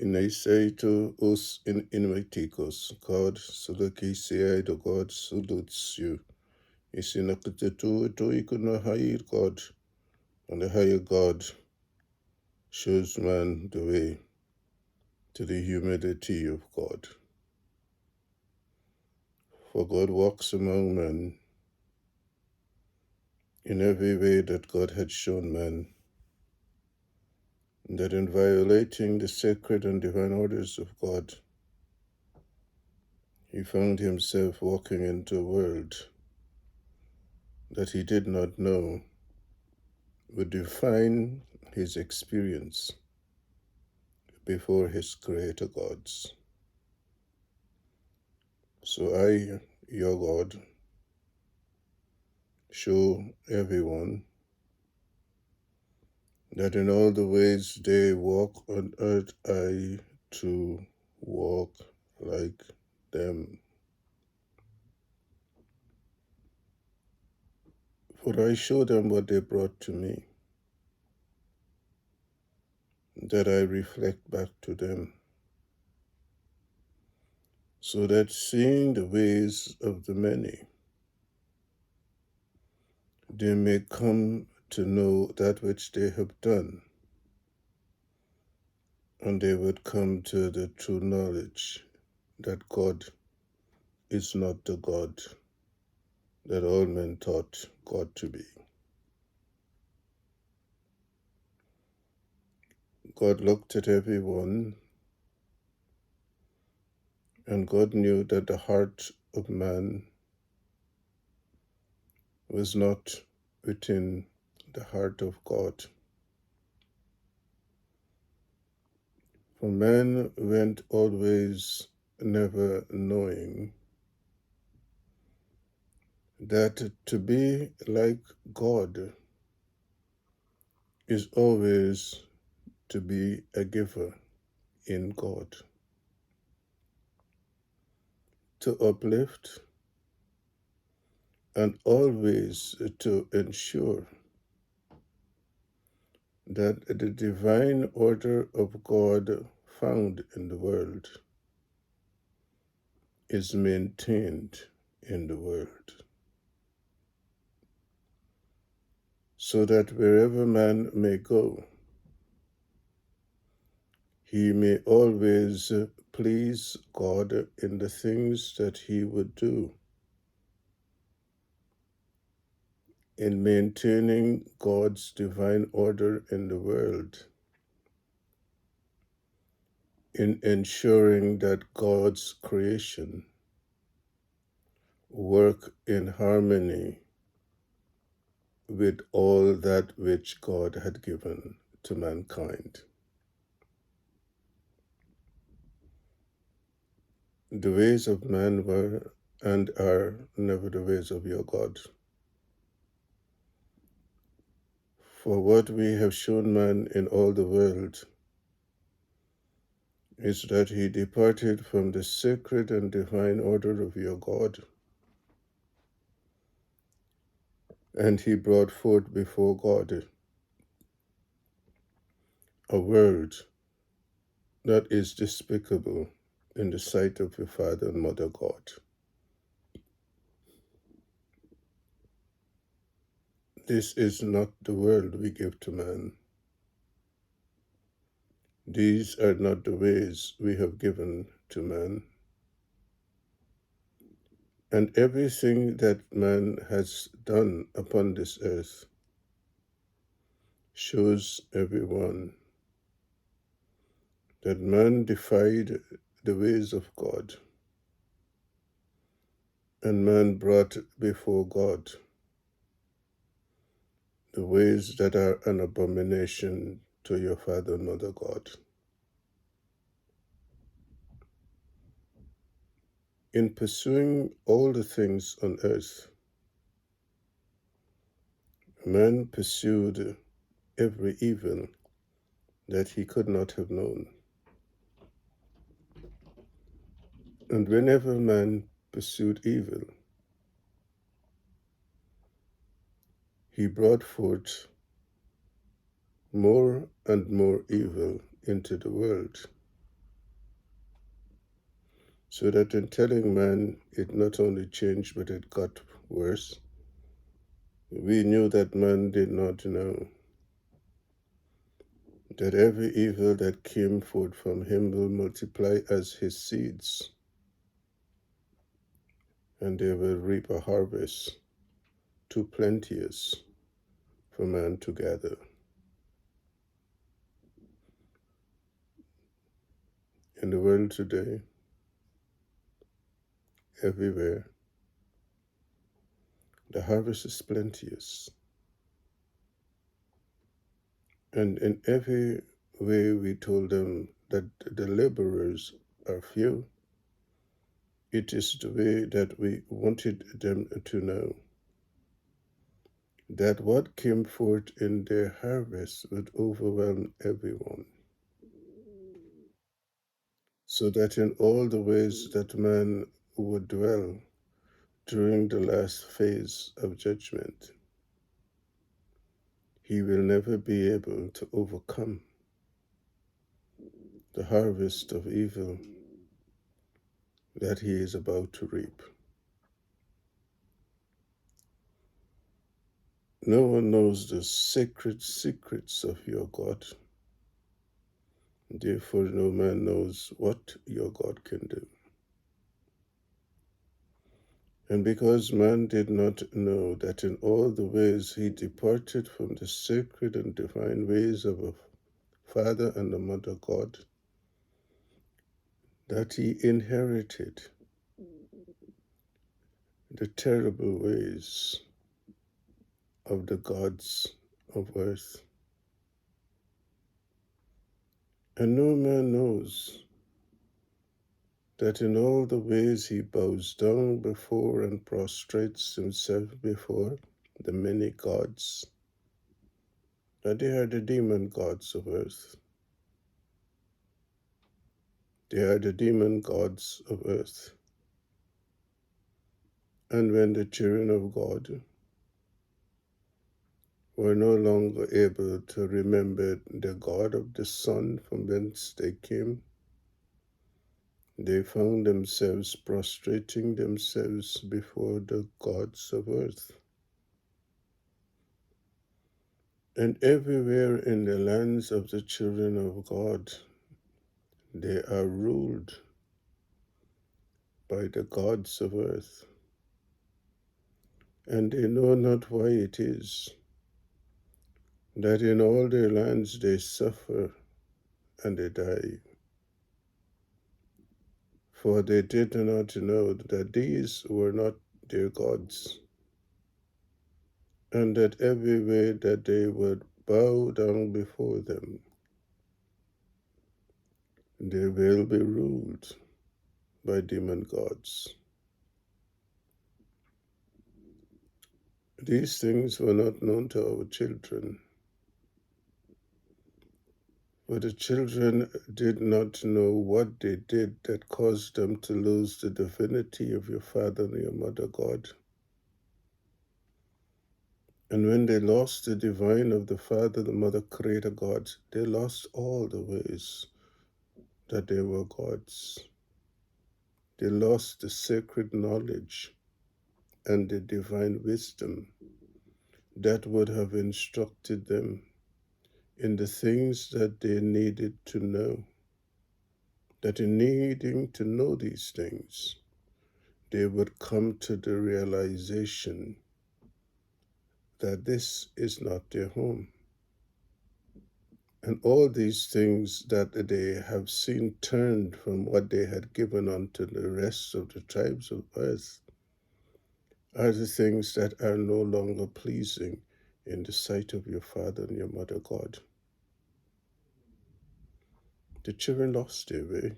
Inaisaito us in inviticos, God sulaki seaido God salutes you. Isinakitetu to ikuna higher God, and the higher God shows man the way to the humility of God. For God walks among men in every way that God had shown man, that in violating the sacred and divine orders of God, he found himself walking into a world that he did not know would define his experience before his creator gods. So I, your God, show everyone that in all the ways they walk on earth, I too walk like them. For I show them what they brought to me, that I reflect back to them, so that seeing the ways of the many, they may come to know that which they have done, and they would come to the true knowledge that God is not the God that all men thought God to be. God looked at everyone, and God knew that the heart of man was not within the heart of God. For man went always never knowing that to be like God is always to be a giver in God, to uplift and always to ensure that the divine order of God found in the world is maintained in the world, so that wherever man may go, he may always please God in the things that he would do, in maintaining God's divine order in the world, in ensuring that God's creation work in harmony with all that which God had given to mankind. The ways of man were and are never the ways of your God. For what we have shown man in all the world is that he departed from the sacred and divine order of your God, and he brought forth before God a world that is despicable in the sight of your Father and Mother God. This is not the world we give to man. These are not the ways we have given to man. And everything that man has done upon this earth shows everyone that man defied the ways of God, and man brought before God the ways that are an abomination to your Father and Mother God. In pursuing all the things on earth, man pursued every evil that he could not have known. And whenever man pursued evil, he brought forth more and more evil into the world, So that in telling man it not only changed, but it got worse. We knew that man did not know that every evil that came forth from him will multiply as his seeds, and they will reap a harvest too plenteous for man to gather. In the world today, everywhere, the harvest is plenteous. And in every way we told them that the laborers are few. It is the way that we wanted them to know that what came forth in their harvest would overwhelm everyone, so that in all the ways that man would dwell during the last phase of judgment, he will never be able to overcome the harvest of evil that he is about to reap. No one knows the sacred secrets of your God. Therefore, no man knows what your God can do. And because man did not know that in all the ways he departed from the sacred and divine ways of a father and a mother God, that he inherited the terrible ways of the gods of earth. And no man knows that in all the ways he bows down before and prostrates himself before the many gods, that they are the demon gods of earth. They are the demon gods of earth. And when the children of God were no longer able to remember the God of the sun from whence they came, they found themselves prostrating themselves before the gods of earth. And everywhere in the lands of the children of God, they are ruled by the gods of earth. And they know not why it is that in all their lands they suffer and they die. For they did not know that these were not their gods, and that every way that they would bow down before them, they will be ruled by demon gods. These things were not known to our children, for the children did not know what they did that caused them to lose the divinity of your father and your mother God. And when they lost the divine of the Father, the Mother, Creator God, they lost all the ways that they were gods. They lost the sacred knowledge and the divine wisdom that would have instructed them in the things that they needed to know. That in needing to know these things, they would come to the realization that this is not their home. And all these things that they have seen turned from what they had given unto the rest of the tribes of earth are the things that are no longer pleasing in the sight of your father and your mother God. The children lost their way,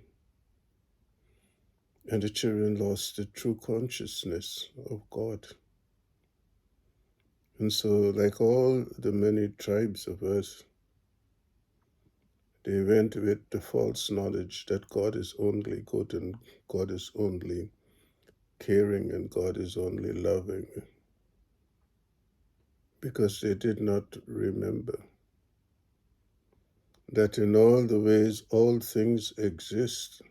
and the children lost the true consciousness of God. And so, like all the many tribes of earth, they went with the false knowledge that God is only good and God is only caring and God is only loving, because they did not remember that in all the ways all things exist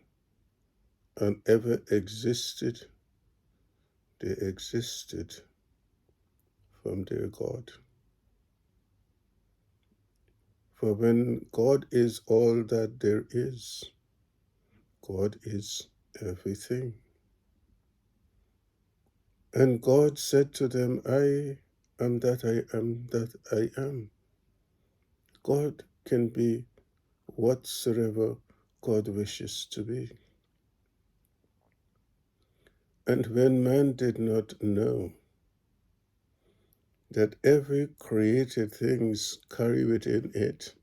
and ever existed, they existed from their God. For when God is all that there is, God is everything. And God said to them, I am that I am that I am. God can be whatsoever God wishes to be. And when man did not know that every created things carry within it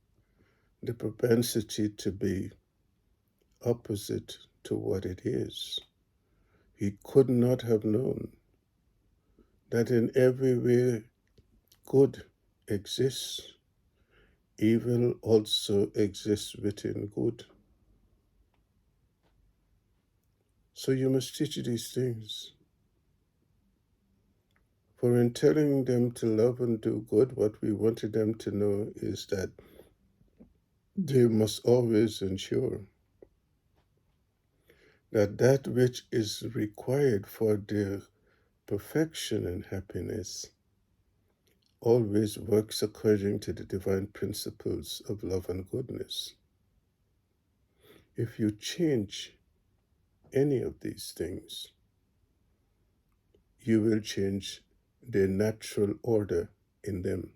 the propensity to be opposite to what it is, he could not have known that in every way good exists, evil also exists within good. So you must teach these things. For in telling them to love and do good, what we wanted them to know is that they must always ensure that that which is required for their perfection and happiness always works according to the divine principles of love and goodness. If you change any of these things, you will change the natural order in them.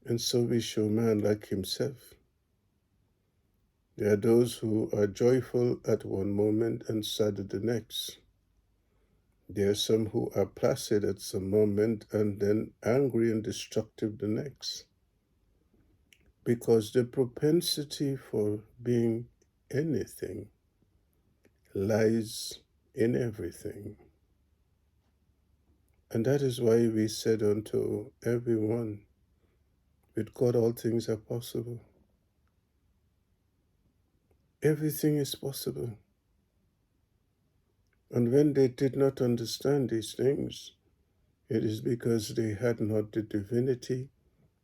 And so we show man like himself. There are those who are joyful at one moment and sad at the next. There are some who are placid at some moment and then angry and destructive the next. Because the propensity for being anything lies in everything. And that is why we said unto everyone, with God all things are possible. Everything is possible. And when they did not understand these things, it is because they had not the divinity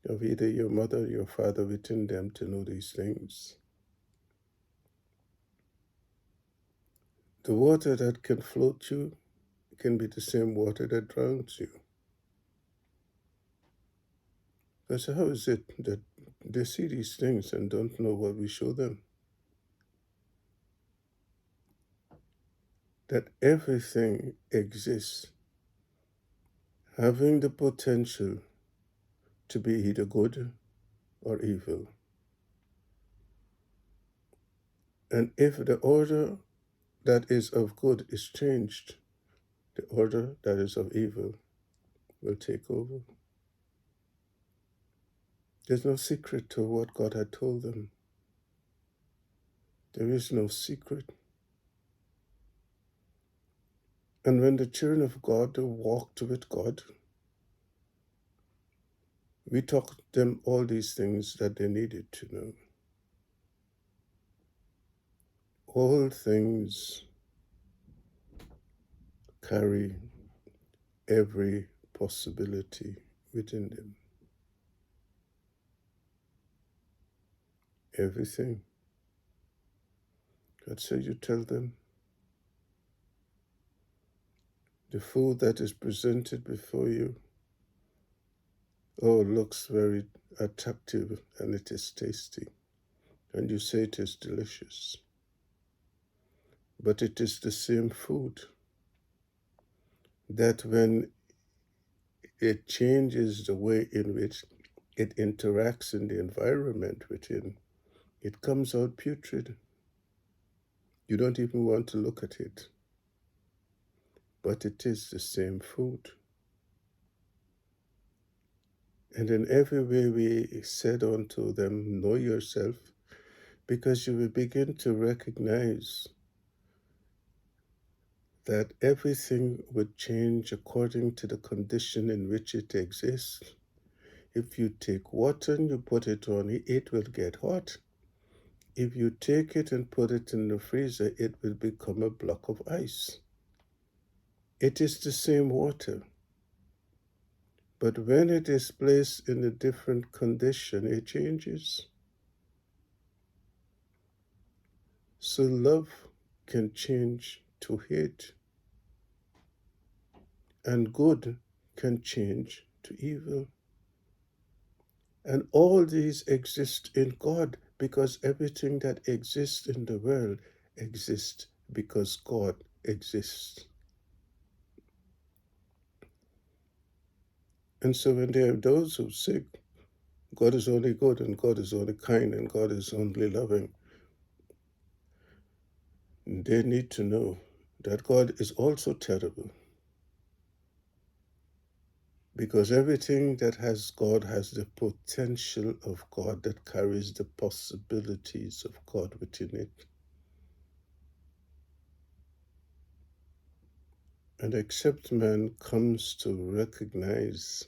of either your mother or your father within them to know these things. The water that can float you can be the same water that drowns you. Because how is it that they see these things and don't know what we show them? That everything exists, having the potential to be either good or evil. And if the order that is of good is changed, the order that is of evil will take over. There's no secret to what God had told them. There is no secret. And when the children of God walked with God, we taught them all these things that they needed to know. All things carry every possibility within them. Everything. God said, you tell them the food that is presented before you, looks very attractive and it is tasty. And you say it is delicious. But it is the same food that when it changes the way in which it interacts in the environment within, it comes out putrid. You don't even want to look at it. But it is the same food. And in every way we said unto them, know yourself, because you will begin to recognize that everything would change according to the condition in which it exists. If you take water and you put it on, it will get hot. If you take it and put it in the freezer, it will become a block of ice. It is the same water. But when it is placed in a different condition, it changes. So love can change to hate, and good can change to evil. And all these exist in God because everything that exists in the world exists because God exists. And so when there are those who say God is only good and God is only kind and God is only loving, they need to know that God is also terrible. Because everything that has God has the potential of God, that carries the possibilities of God within it. And except man comes to recognize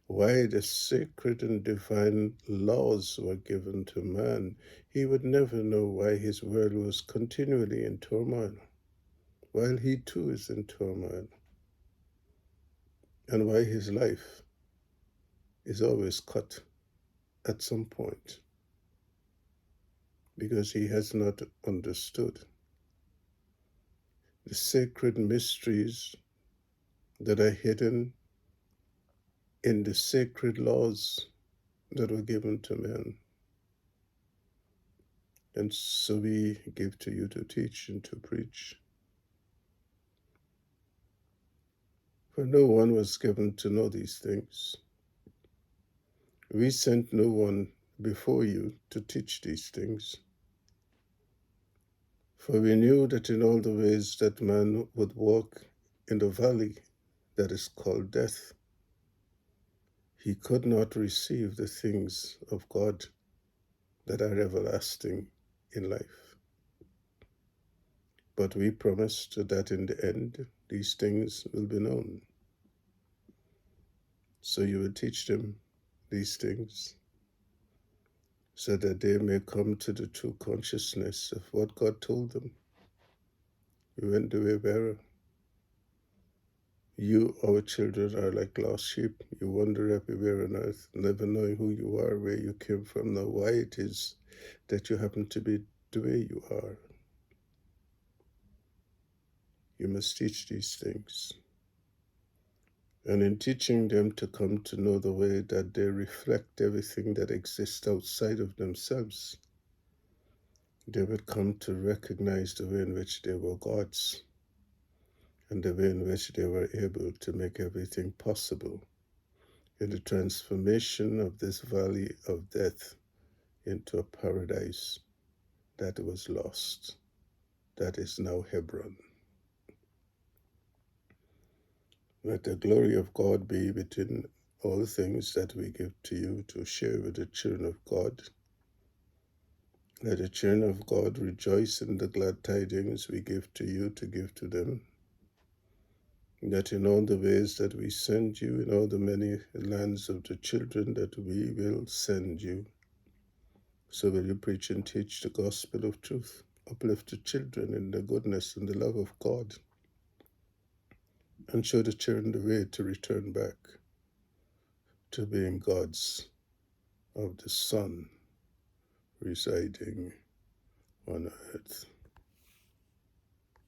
why the sacred and divine laws were given to man, he would never know why his world was continually in turmoil, while he too is in turmoil, and why his life is always cut at some point, because he has not understood the sacred mysteries that are hidden in the sacred laws that were given to men. And so we give to you to teach and to preach. For no one was given to know these things. We sent no one before you to teach these things. For we knew that in all the ways that man would walk in the valley that is called death, he could not receive the things of God that are everlasting in life. But we promised that in the end, these things will be known. So you will teach them these things, so that they may come to the true consciousness of what God told them. You went the way bearer. You, our children, are like lost sheep. You wander everywhere on earth, never knowing who you are, where you came from, nor why it is that you happen to be the way you are. You must teach these things. And in teaching them to come to know the way that they reflect everything that exists outside of themselves, they would come to recognize the way in which they were gods, and the way in which they were able to make everything possible in the transformation of this valley of death into a paradise that was lost, that is now Hebron. Let the glory of God be within all things that we give to you to share with the children of God. Let the children of God rejoice in the glad tidings we give to you to give to them, that in all the ways that we send you, in all the many lands of the children that we will send you, so will you preach and teach the gospel of truth, uplift the children in the goodness and the love of God, and show the children the way to return back to being gods of the Son residing on earth.